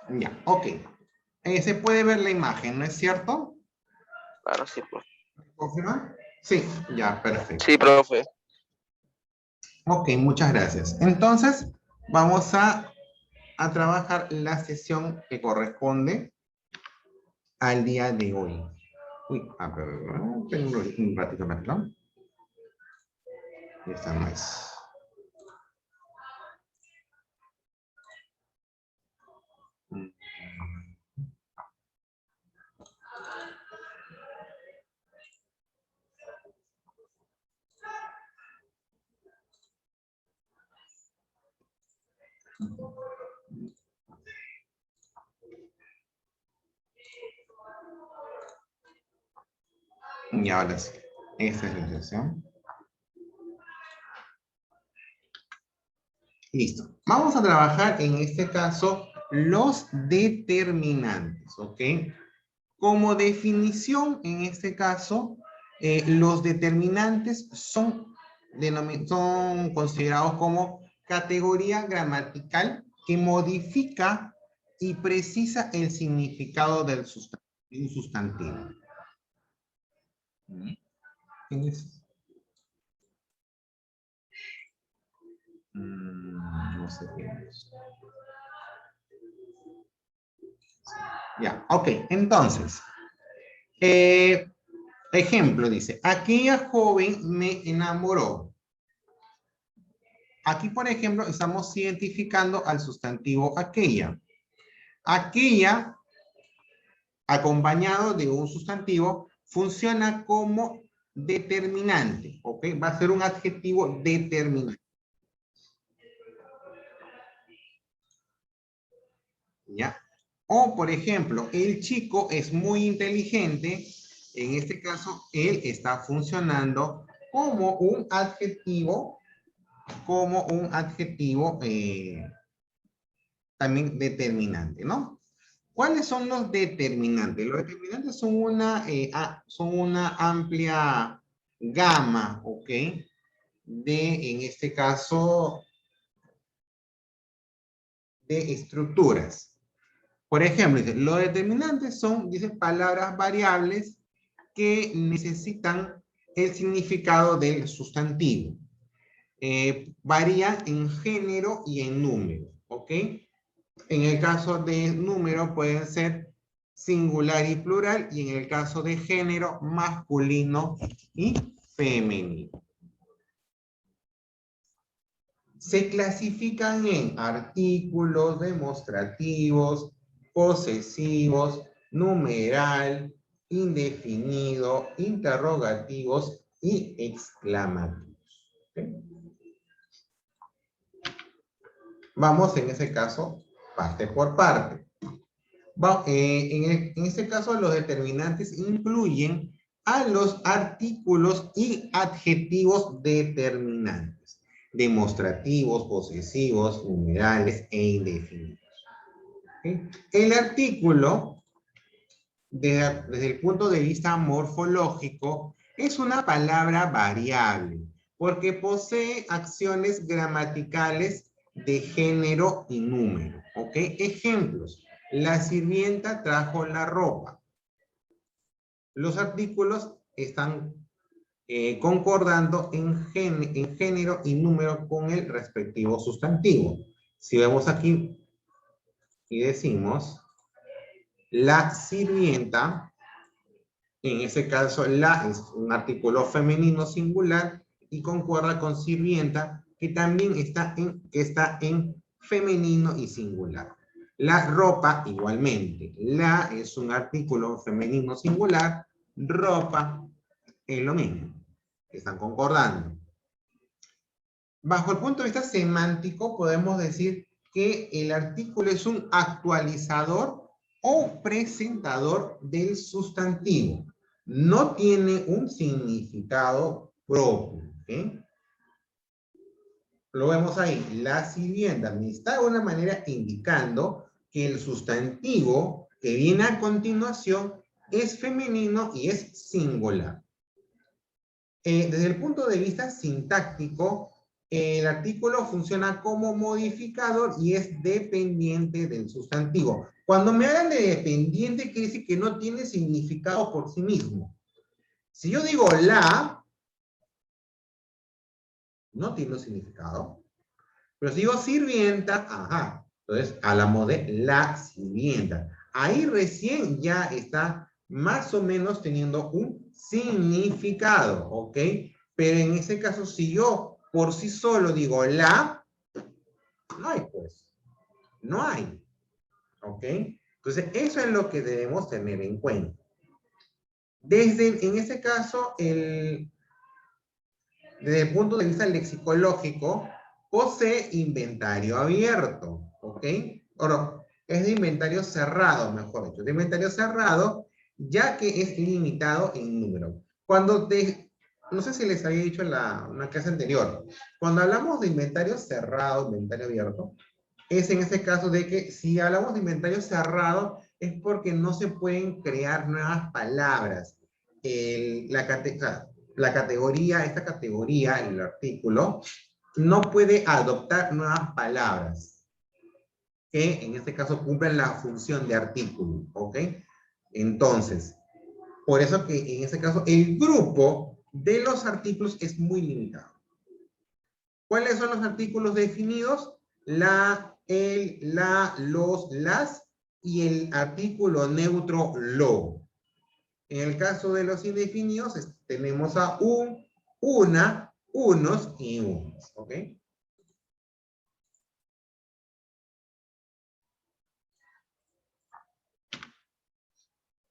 Ya, ok. Se puede ver la imagen, ¿no es cierto? Claro, sí, profe. ¿Confirma? Sí, ya, perfecto. Sí, profe. Ok, muchas gracias. Entonces, vamos a trabajar la sesión que corresponde al día de hoy. Uy, perdón, tengo un ratito, perdón. Esta no es. Y ahora sí, esta es la sesión. Listo. Vamos a trabajar en este caso los determinantes, ¿ok? Como definición, en este caso, los determinantes son considerados como categoría gramatical que modifica y precisa el significado del sustantivo. ¿Quién es? No sé quién es. Ya, ok. Entonces, ejemplo dice, aquella joven me enamoró. Aquí, por ejemplo, estamos identificando al sustantivo aquella. Aquella, acompañado de un sustantivo, funciona como determinante, ¿ok? Va a ser un adjetivo determinante. ¿Ya? O, por ejemplo, el chico es muy inteligente. En este caso, él está funcionando como un adjetivo, también determinante, ¿no? ¿Cuáles son los determinantes? Los determinantes son una amplia gama, ¿ok? En este caso, de estructuras. Por ejemplo, dice, los determinantes son, dice, palabras variables que necesitan el significado del sustantivo. Varían en género y en número, ¿ok? En el caso de número pueden ser singular y plural, y en el caso de género, masculino y femenino. Se clasifican en artículos, demostrativos, posesivos, numeral, indefinido, interrogativos y exclamativos. ¿Okay? Vamos en ese caso parte por parte. En este caso, los determinantes incluyen a los artículos y adjetivos determinantes, demostrativos, posesivos, numerales e indefinidos. ¿Okay? El artículo, desde el punto de vista morfológico, es una palabra variable, porque posee acciones gramaticales de género y número. ¿Ok? Ejemplos. La sirvienta trajo la ropa. Los artículos están concordando en género y número con el respectivo sustantivo. Si vemos aquí y decimos la sirvienta, en ese caso la es un artículo femenino singular y concuerda con sirvienta, que también está en femenino y singular. La ropa igualmente. La es un artículo femenino singular, ropa es lo mismo. Están concordando. Bajo el punto de vista semántico podemos decir que el artículo es un actualizador o presentador del sustantivo. No tiene un significado propio. ¿Okay? Lo vemos ahí. La sirvienta me está de alguna manera indicando que el sustantivo que viene a continuación es femenino y es singular. Desde el punto de vista sintáctico, el artículo funciona como modificador y es dependiente del sustantivo. Cuando me hablan de dependiente, quiere decir que no tiene significado por sí mismo. Si yo digo la, no tiene un significado. Pero si digo sirvienta, ajá. Entonces, hablamos de la sirvienta. Ahí recién ya está más o menos teniendo un significado, ¿ok? Pero en ese caso, si yo por sí solo digo la, no hay pues. No hay, ¿ok? Entonces, eso es lo que debemos tener en cuenta. En este caso, desde el punto de vista lexicológico, posee inventario abierto, ¿ok? O no, es de inventario cerrado, mejor dicho, de inventario cerrado, ya que es limitado en número. No sé si les había dicho en una clase anterior, cuando hablamos de inventario cerrado, inventario abierto, es en ese caso de que si hablamos de inventario cerrado, es porque no se pueden crear nuevas palabras. La categoría, esta categoría, el artículo, no puede adoptar nuevas palabras que en este caso cumplen la función de artículo, ¿ok? Entonces, por eso que en este caso el grupo de los artículos es muy limitado. ¿Cuáles son los artículos definidos? La, el, la, los, las y el artículo neutro lo. En el caso de los indefinidos tenemos a un, una, unos y unos, ¿ok?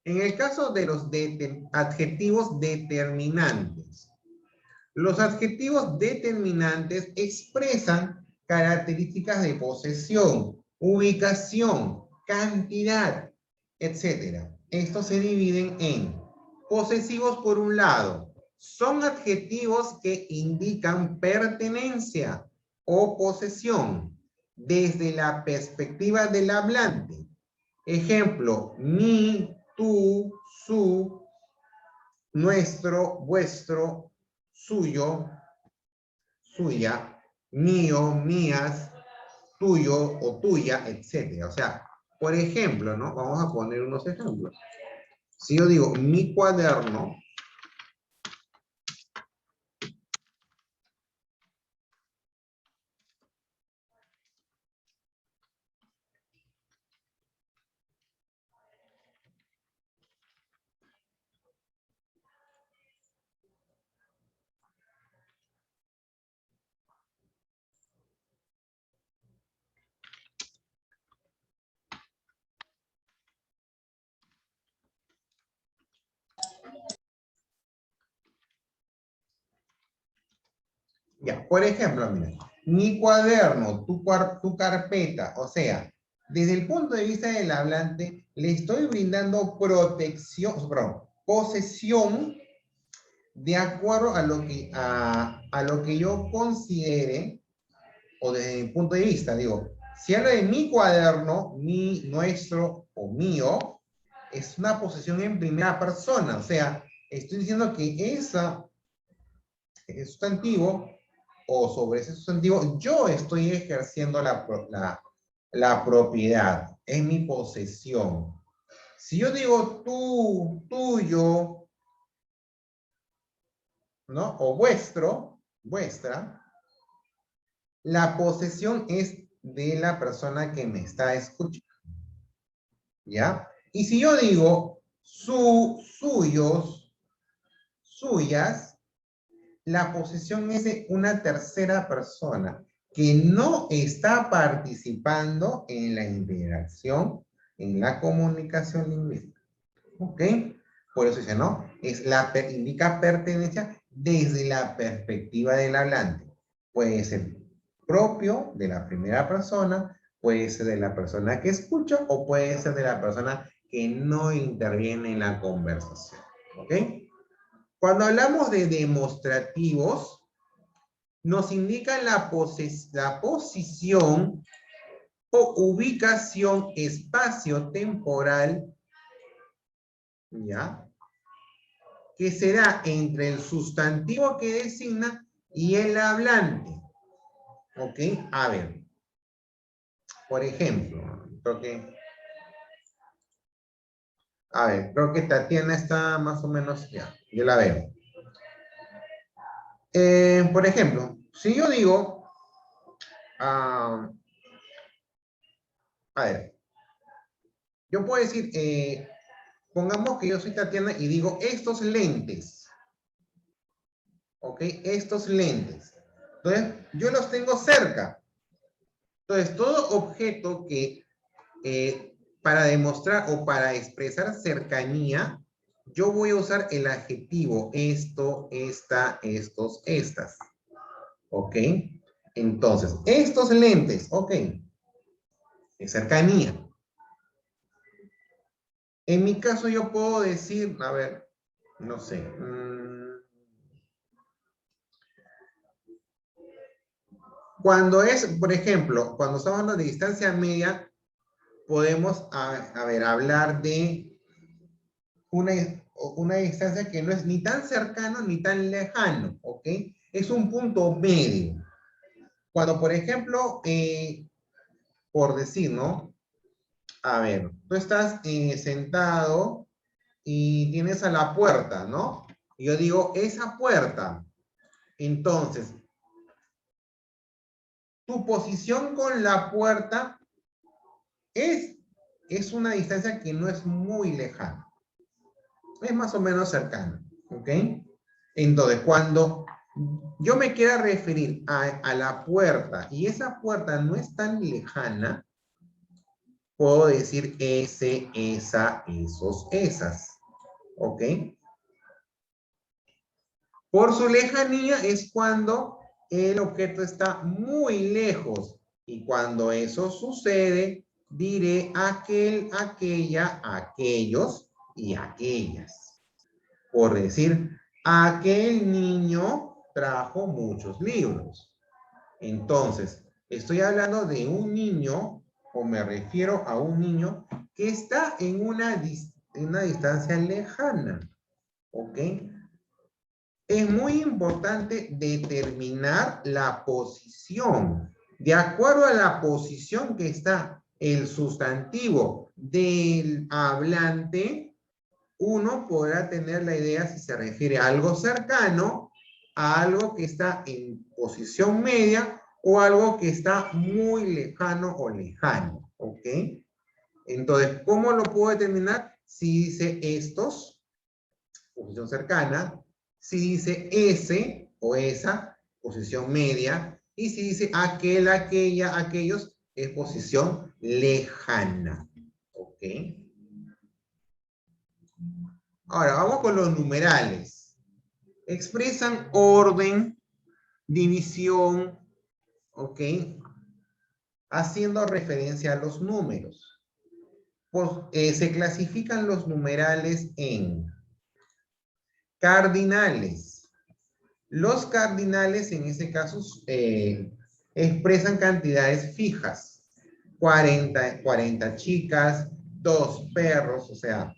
En el caso de los adjetivos determinantes, los adjetivos determinantes expresan características de posesión, ubicación, cantidad, etc. Estos se dividen en posesivos por un lado. Son adjetivos que indican pertenencia o posesión desde la perspectiva del hablante. Ejemplo, mi, tú, su, nuestro, vuestro, suyo, suya, mío, mías, tuyo o tuya, etc. O sea, por ejemplo, ¿no? Vamos a poner unos ejemplos. Si yo digo mi cuaderno, ya, por ejemplo, mira, mi cuaderno, tu carpeta, o sea, desde el punto de vista del hablante, le estoy brindando protección, perdón, posesión de acuerdo a lo que yo considere, o desde mi punto de vista, digo, si hablo de mi cuaderno, mi, nuestro o mío, es una posesión en primera persona, o sea, estoy diciendo que ese sustantivo, o sobre ese sustantivo, yo estoy ejerciendo la propiedad, es mi posesión. Si yo digo tú, tuyo, ¿no? O vuestro, vuestra, la posesión es de la persona que me está escuchando, ¿ya? Y si yo digo suyos, suyas, la posesión es de una tercera persona que no está participando en la interacción, en la comunicación lingüística, ¿ok? Por eso dice, ¿no? Indica pertenencia desde la perspectiva del hablante. Puede ser propio de la primera persona, puede ser de la persona que escucha o puede ser de la persona que no interviene en la conversación. ¿Ok? Cuando hablamos de demostrativos, nos indican la posición o ubicación espacio-temporal, ¿ya? Que será entre el sustantivo que designa y el hablante. ¿Ok? A ver. Por ejemplo, creo que... A ver, creo que Tatiana está más o menos... Ya, yo la veo. Por ejemplo, si yo digo... a ver, yo puedo decir... pongamos que yo soy Tatiana y digo estos lentes. ¿Ok? Estos lentes. Entonces, yo los tengo cerca. Entonces, todo objeto que para demostrar o para expresar cercanía, yo voy a usar el adjetivo esto, esta, estos, estas. ¿Ok? Entonces, estos lentes, ok, es cercanía. En mi caso yo puedo decir, a ver, no sé. Cuando es, por ejemplo, cuando estamos hablando de distancia media, podemos, a ver, hablar de una distancia que no es ni tan cercano ni tan lejano, ¿ok? Es un punto medio. Cuando, por ejemplo, por decir, ¿no? A ver, tú estás sentado y tienes a la puerta, ¿no? Y yo digo, esa puerta. Entonces, tu posición con la puerta es una distancia que no es muy lejana. Es más o menos cercana, ¿ok? Entonces, cuando yo me quiera referir a la puerta y esa puerta no es tan lejana, puedo decir ese, esa, esos, esas, ¿ok? Por su lejanía es cuando el objeto está muy lejos y cuando eso sucede, diré aquel, aquella, aquellos y aquellas. Por decir, aquel niño trajo muchos libros. Entonces, estoy hablando de un niño, o me refiero a un niño que está en una distancia lejana. ¿Ok? Es muy importante determinar la posición. De acuerdo a la posición que está el sustantivo del hablante, uno podrá tener la idea si se refiere a algo cercano, a algo que está en posición media o algo que está muy lejano o lejano. ¿Ok? Entonces, ¿cómo lo puedo determinar? Si dice estos, posición cercana, si dice ese o esa, posición media, y si dice aquel, aquella, aquellos, es posición lejana. ¿Ok? Ahora, vamos con los numerales. Expresan orden, división, ¿ok? Haciendo referencia a los números. Pues, se clasifican los numerales en cardinales. Los cardinales, en ese caso, expresan cantidades fijas. 40 chicas, 2 perros, o sea,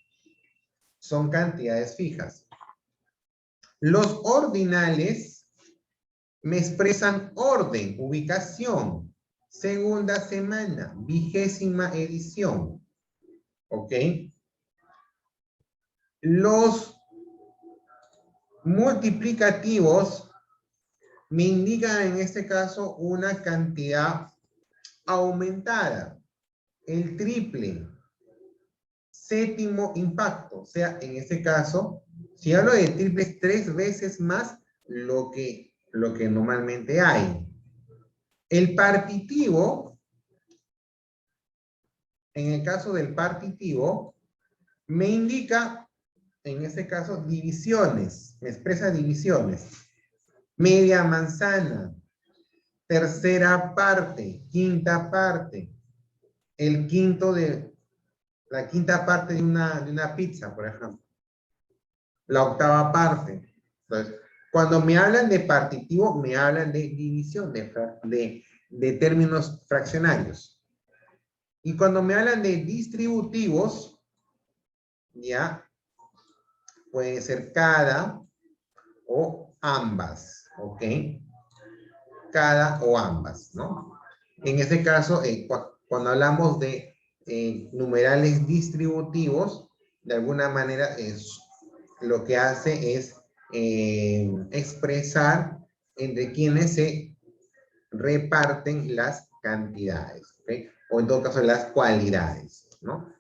son cantidades fijas. Los ordinales me expresan orden, ubicación, segunda semana, 20ª edición. ¿Ok? Los multiplicativos me indican en este caso una cantidad aumentada, el triple, séptimo impacto, o sea, en este caso, si hablo de triples, 3 veces más lo que normalmente hay. El partitivo, en el caso del partitivo, me indica, en este caso, divisiones, me expresa divisiones. Media manzana, tercera parte, quinta parte, el quinto de, la quinta parte de una pizza, por ejemplo. La octava parte. Entonces, cuando me hablan de partitivo, me hablan de división, de términos fraccionarios. Y cuando me hablan de distributivos, ya, puede ser cada o ambas, ¿ok? cada o ambas, ¿no? En este caso, cuando hablamos de numerales distributivos, de alguna manera lo que hace es expresar entre quienes se reparten las cantidades, ¿ok? O en todo caso las cualidades, ¿no?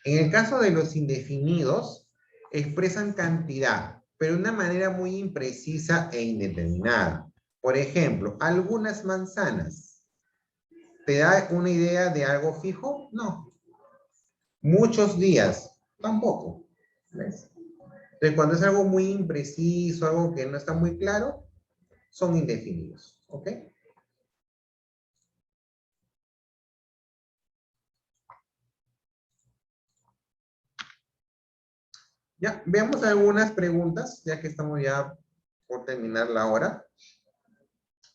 En el caso de los indefinidos, expresan cantidad, pero de una manera muy imprecisa e indeterminada. Por ejemplo, algunas manzanas. ¿Te da una idea de algo fijo? No. Muchos días, tampoco. ¿Ves? Entonces, cuando es algo muy impreciso, algo que no está muy claro, son indefinidos. ¿Ok? Ya, veamos algunas preguntas, ya que estamos ya por terminar la hora.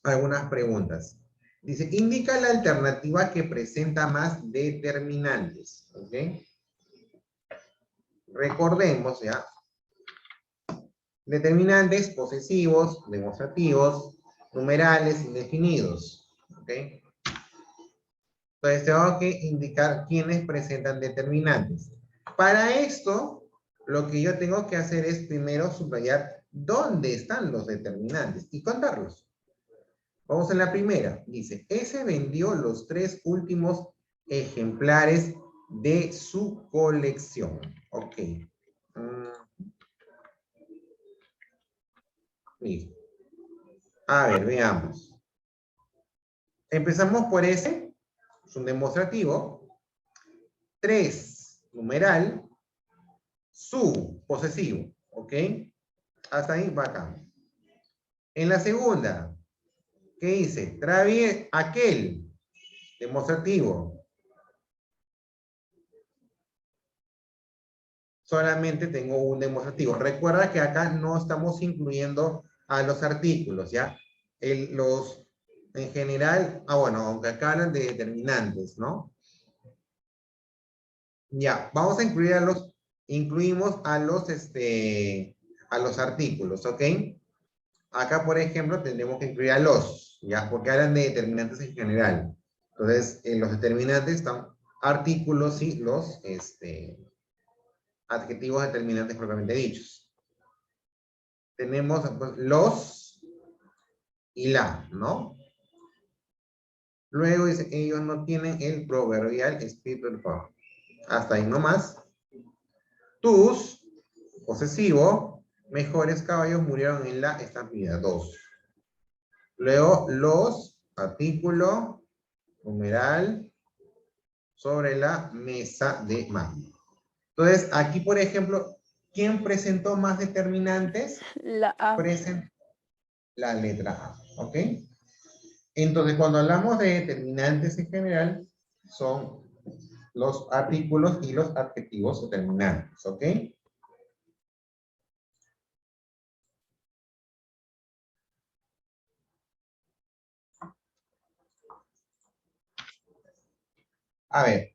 Algunas preguntas. Dice, indica la alternativa que presenta más determinantes. ¿Ok? Recordemos ya. Determinantes posesivos, demostrativos, numerales, indefinidos. ¿Ok? Entonces tengo que indicar quiénes presentan determinantes. Para esto, lo que yo tengo que hacer es primero subrayar dónde están los determinantes y contarlos. Vamos en la primera. Dice, S vendió los 3 últimos ejemplares de su colección. Ok. Listo. A ver, veamos. Empezamos por S. Es un demostrativo. 3, numeral. Su, posesivo. ¿Ok? Hasta ahí va acá. En la segunda, ¿qué dice? Trae aquel, demostrativo. Solamente tengo un demostrativo. Recuerda que acá no estamos incluyendo a los artículos, ¿ya? En general, bueno, aunque acá hablan de determinantes, ¿no? Ya, vamos a incluir incluimos a los artículos, ¿ok? Acá, por ejemplo, tendremos que incluir a los, ¿ya? Porque hablan de determinantes en general. Entonces, los determinantes están artículos y los adjetivos determinantes propiamente dichos. Tenemos pues, los y la, ¿no? Luego dice, ellos no tienen el proverbial espíritu del favor. Hasta ahí nomás. Tus, posesivo, mejores caballos murieron en la estampida. 2. Luego, los, artículo, numeral, sobre la mesa de mano. Entonces, aquí, por ejemplo, ¿quién presentó más determinantes? La A. Presentó la letra A, ¿ok? Entonces, cuando hablamos de determinantes en general, son los artículos y los adjetivos determinantes, ¿ok? A ver,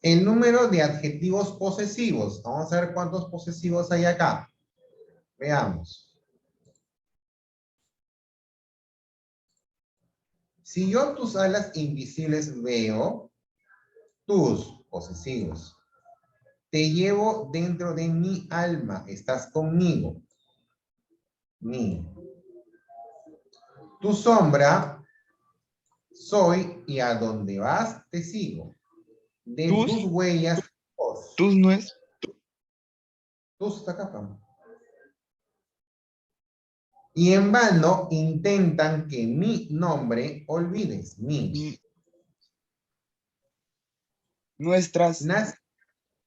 el número de adjetivos posesivos. Vamos a ver cuántos posesivos hay acá. Veamos. Si yo tus alas invisibles veo, tus posesivos. Te llevo dentro de mi alma, estás conmigo. Mi. Tu sombra, soy y a donde vas te sigo. De tus huellas, Tus no es. tus está acá, Pam. Y en vano intentan que mi nombre olvides. Mi. Nuestras.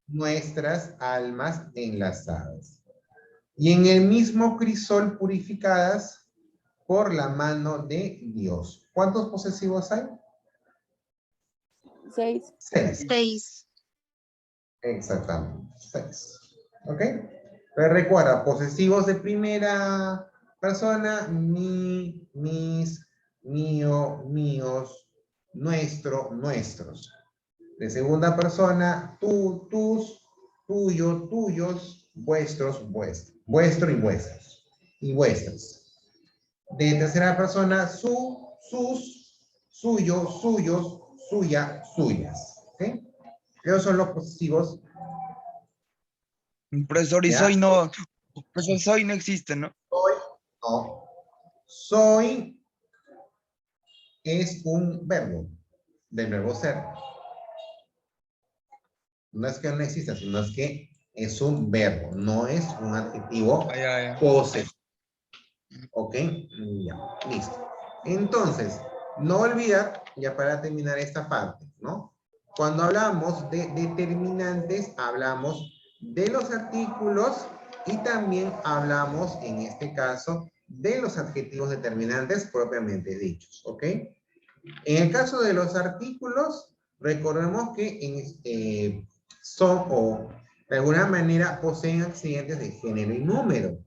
Nuestras almas enlazadas. Y en el mismo crisol purificadas por la mano de Dios. ¿Cuántos posesivos hay? 6. 6. Exactamente, 6. ¿Ok? Pero recuerda, posesivos de primera persona, mi, mis, mío, míos, nuestro, nuestros. De segunda persona, tú, tus, tuyo, tuyos, vuestros, vuestros. Vuestro y vuestros. Y vuestras. De tercera persona, su, sus, suyo, suyos, suya, suyas. ¿Ok? Esos son los posesivos. Profesor, y ¿Ya? soy no. Profesor, soy no existe, ¿no? Soy, no. Soy es un verbo, del verbo ser. No es que no exista, sino es que es un verbo, no es un adjetivo posesivo. ¿Ok? Ya, listo. Entonces, no olvidar, ya para terminar esta parte, ¿no? Cuando hablamos de determinantes, hablamos de los artículos y también hablamos, en este caso, de los adjetivos determinantes propiamente dichos, ¿ok? En el caso de los artículos, recordemos que son o de alguna manera poseen accidentes de género y número.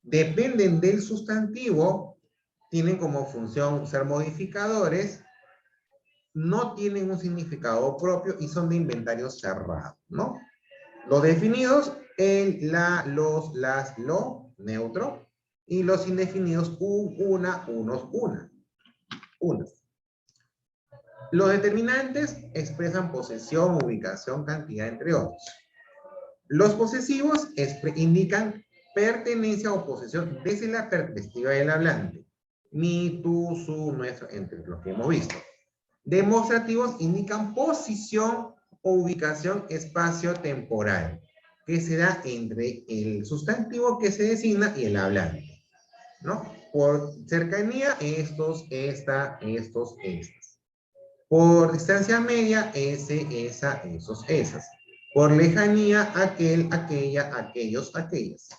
Dependen del sustantivo, tienen como función ser modificadores, no tienen un significado propio y son de inventario cerrado, ¿no? Los definidos, el, la, los, las, lo, neutro, y los indefinidos, un, una, unos, una. Los determinantes expresan posesión, ubicación, cantidad, entre otros. Los posesivos indican pertenencia o posesión desde la perspectiva del hablante. Mi, tú, su, nuestro, entre los que hemos visto. Demostrativos indican posición o ubicación espacio-temporal, que se da entre el sustantivo que se designa y el hablante, ¿no? Por cercanía, estos, esta, estos, estas. Por distancia media, ese, esa, esos, esas. Por lejanía, aquel, aquella, aquellos, aquellas.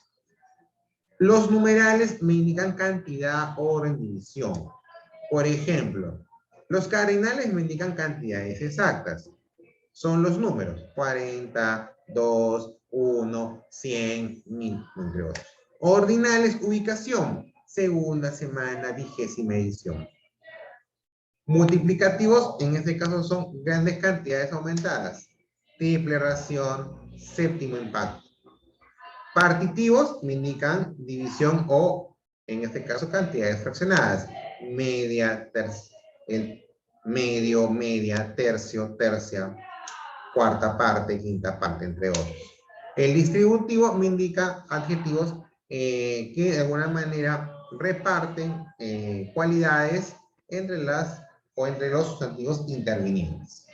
Los numerales me indican cantidad, orden, división. Por ejemplo, los cardinales me indican cantidades exactas. Son los números 40, 2, 1, 100, 1000, entre otros. Ordinales, ubicación, segunda, semana, vigésima edición. Multiplicativos, en este caso, son grandes cantidades aumentadas. Triple ración, séptimo impacto. Partitivos me indican división o, en este caso, cantidades fraccionadas. Media, medio, media, tercio, tercia, cuarta parte, quinta parte, entre otros. El distributivo me indica adjetivos que de alguna manera reparten cualidades entre las o entre los sustantivos intervinientes.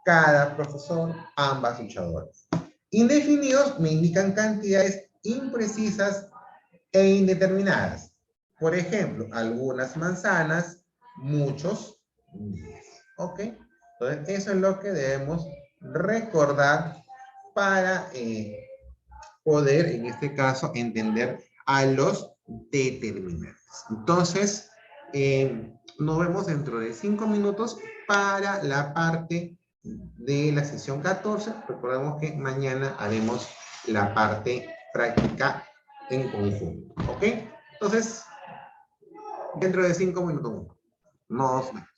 Cada profesor, ambas luchadoras. Indefinidos me indican cantidades imprecisas e indeterminadas. Por ejemplo, algunas manzanas, muchos días. ¿Ok? Entonces, eso es lo que debemos recordar para poder, en este caso, entender a los determinantes. Entonces, nos vemos dentro de 5 minutos para la parte de la sesión 14. Recordemos que mañana haremos la parte práctica en conjunto. ¿Ok? Entonces, dentro de 5 minutos nos vemos.